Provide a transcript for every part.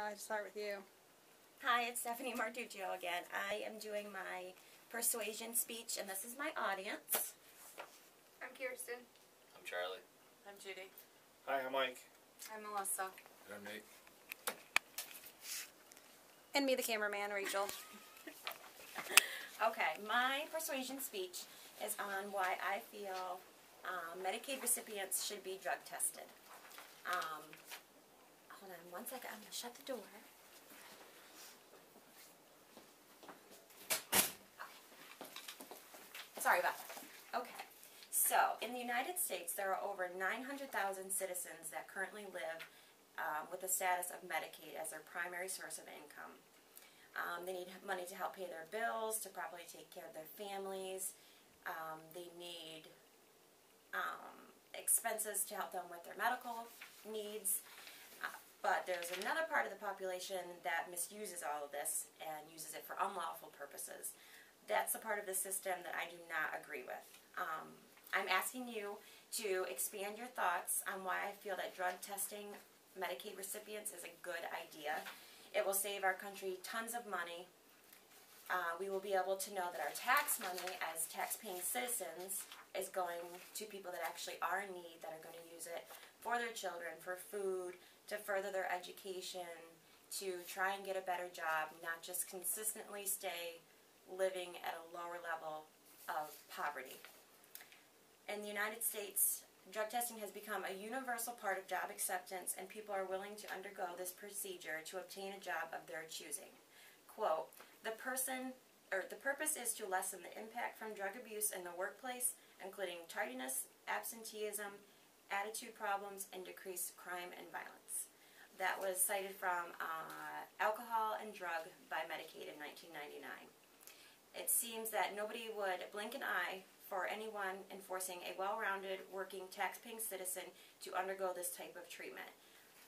I'd start with you. Hi, it's Stephanie Martuccio again. I am doing my persuasion speech, and this is my audience. I'm Kirsten. I'm Charlie. I'm Judy. Hi, I'm Mike. I'm Melissa. And I'm Nate. And me, the cameraman, Rachel. Okay, my persuasion speech is on why I feel Medicaid recipients should be drug tested. Hold on one second. I'm going to shut the door. Sorry about that. Okay. So, in the United States, there are over 900,000 citizens that currently live with the status of Medicaid as their primary source of income. They need money to help pay their bills, to properly take care of their families. They need expenses to help them with their medical needs. But there's another part of the population that misuses all of this and uses it for unlawful purposes. That's the part of the system that I do not agree with. I'm asking you to expand your thoughts on why I feel that drug testing Medicaid recipients is a good idea. It will save our country tons of money. We will be able to know that our tax money as tax-paying citizens is going to people that actually are in need, that are going to use it for their children, for food, to further their education, to try and get a better job, not just consistently stay living at a lower level of poverty. In the United States, drug testing has become a universal part of job acceptance, and people are willing to undergo this procedure to obtain a job of their choosing. Quote, the purpose is to lessen the impact from drug abuse in the workplace, including tardiness, absenteeism, attitude problems, and decrease crime and violence. That was cited from Alcohol and Drug by Medicaid in 1999. It seems that nobody would blink an eye for anyone enforcing a well-rounded, working, tax-paying citizen to undergo this type of treatment.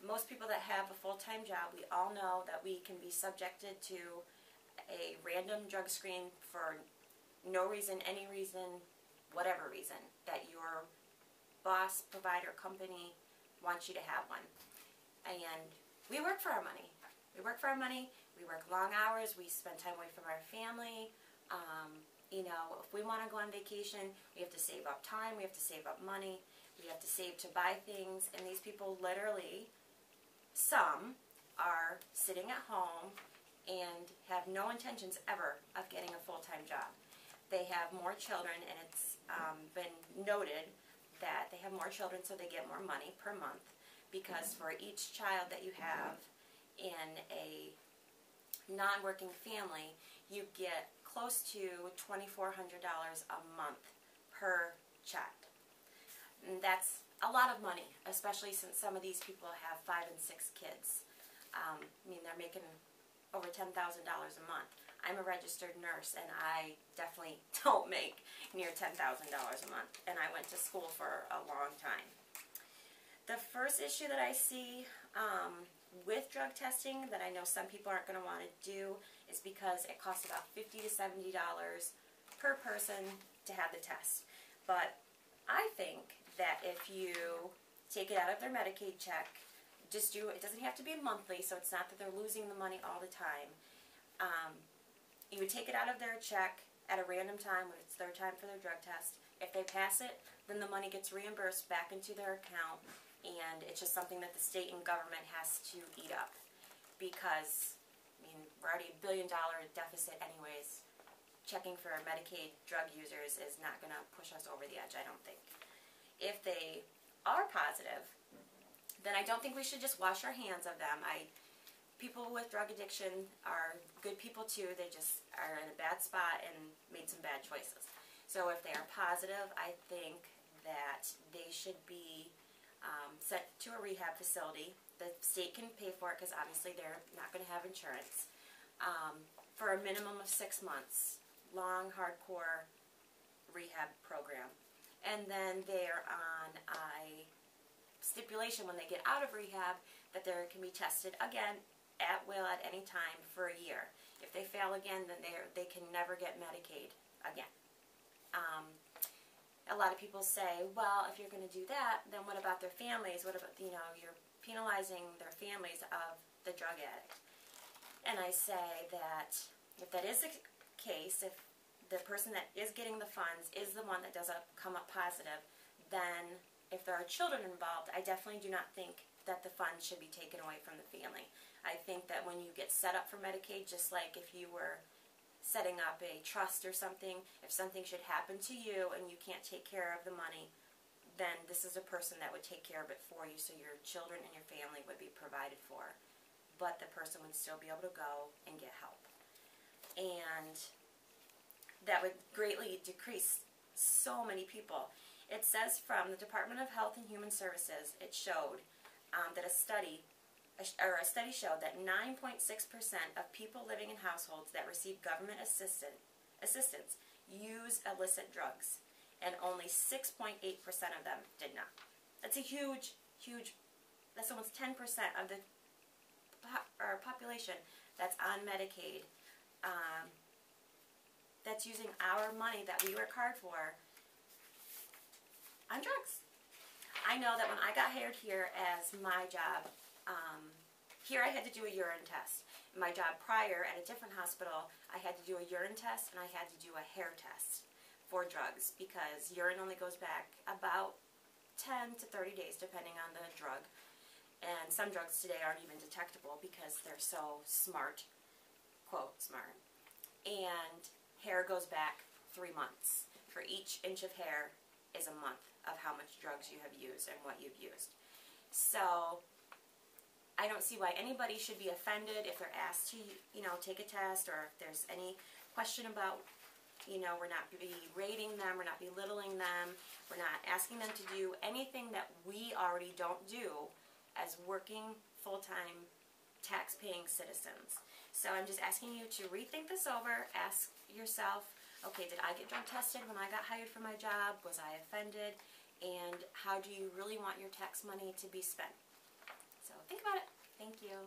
Most people that have a full-time job, we all know that we can be subjected to a random drug screen for no reason, any reason, whatever reason, that your boss, provider, company wants you to have one. And we work for our money. We work for our money. We work long hours. We spend time away from our family. You know, if we want to go on vacation, we have to save up time. We have to save up money. We have to save to buy things. And these people literally, some are sitting at home and have no intentions ever of getting a full-time job. They have more children, and it's been noted that they have more children so they get more money per month, because for each child that you have in a non-working family, you get close to $2,400 a month per child. And that's a lot of money, especially since some of these people have 5 and 6 kids. I mean, they're making over $10,000 a month. I'm a registered nurse, and I definitely don't make near $10,000 a month, and I went to school for a long time. The first issue that I see with drug testing that I know some people aren't going to want to do is because it costs about $50 to $70 per person to have the test. But I think that if you take it out of their Medicaid check, just do it. It doesn't have to be monthly, so it's not that they're losing the money all the time. You would take it out of their check at a random time when it's their time for their drug test. If they pass it, then the money gets reimbursed back into their account, and it's just something that the state and government has to eat up, because, I mean, we're already $1 billion deficit anyways. Checking for Medicaid drug users is not going to push us over the edge, I don't think. If they are positive, then I don't think we should just wash our hands of them. People with drug addiction are good people too. They just are in a bad spot and made some bad choices. So if they are positive, I think that they should be sent to a rehab facility. The state can pay for it because obviously they're not going to have insurance, for a minimum of 6 months. Long, hardcore rehab program. And then they're on a stipulation when they get out of rehab that they can be tested again at will at any time for a year. If they fail again, then they can never get Medicaid again. A lot of people say, well, if you're going to do that, then what about their families? What about, you know, your penalizing their families of the drug addict. And I say that if that is the case, if the person that is getting the funds is the one that doesn't come up positive, then if there are children involved, I definitely do not think that the funds should be taken away from the family. I think that when you get set up for Medicaid, just like if you were setting up a trust or something, if something should happen to you and you can't take care of the money, then this is a person that would take care of it for you, so your children and your family would be provided for. But the person would still be able to go and get help. And that would greatly decrease so many people. It says from the Department of Health and Human Services, it showed that a study showed that 9.6% of people living in households that receive government assistance use illicit drugs, and only 6.8% of them did not. That's a huge, that's almost 10% of the population that's on Medicaid, that's using our money that we work hard for on drugs. I know that when I got hired here as my job, here I had to do a urine test. In my job prior at a different hospital, I had to do a urine test and I had to do a hair test for drugs, because urine only goes back about 10 to 30 days depending on the drug. And some drugs today aren't even detectable because they're so smart, quote, smart. And hair goes back 3 months. For each inch of hair is a month of how much drugs you have used and what you've used. So I don't see why anybody should be offended if they're asked to, take a test, or if there's any question about, we're not berating them, we're not belittling them, we're not asking them to do anything that we already don't do as working full-time tax-paying citizens. So I'm just asking you to rethink this over. Ask yourself, okay, did I get drug tested when I got hired for my job? Was I offended? And how do you really want your tax money to be spent? So think about it. Thank you.